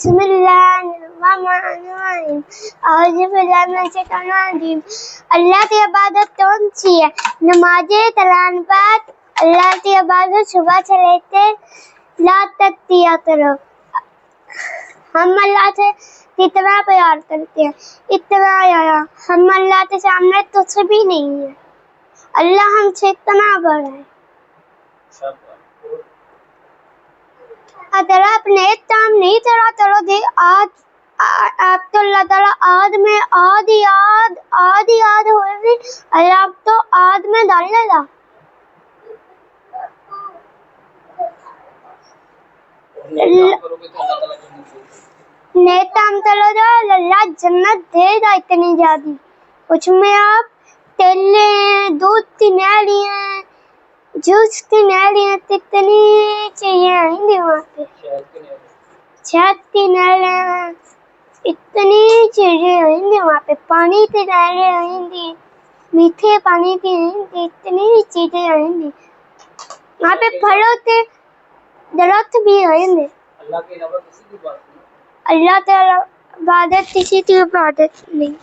بسم اللہ الرحمن الرحیم اعوذ باللہ من الشیطان الرجیم۔ اللہ کی عبادت کون سی ہے؟ نماز کلام پاک۔ اللہ کی عبادت صبح سے لے کے رات تک کیا کرو۔ ہم اللہ سے کتنا پیار کرتے ہیں، اتنا یارا ہم اللہ کے سامنے کچھ بھی نہیں ہے۔ اللہ ہم سے اتنا بڑا ہے۔ اگر آپ نیک کام نہیں کرا کرو گے، آج آپ تو اللہ تعالیٰ آگ میں آدھی ہوگی، اللہ آپ تو آگ میں ڈالے گا۔ نیک کام کرو گے اللہ جنت دے گا اتنی زیادہ۔ اس میں آپ تیل لیں، دودھ کی نہریاں، جوس کی نہریاں، کتنی چیزیں آئیں گی وہاں پہ، شہد کی نہریاں، اتنی چیزیں آئیں گی وہاں پہ، پانی کی نہریں آئیں گی، میٹھے پانی کی آئیں گی، اتنی چیزیں آئیں گی وہاں پہ، پھلوں کے درخت بھی آئیں گے۔ اللہ کے علاوہ کسی کی بات نہیں، اللہ کے عبادت کسی کی عبادت نہیں۔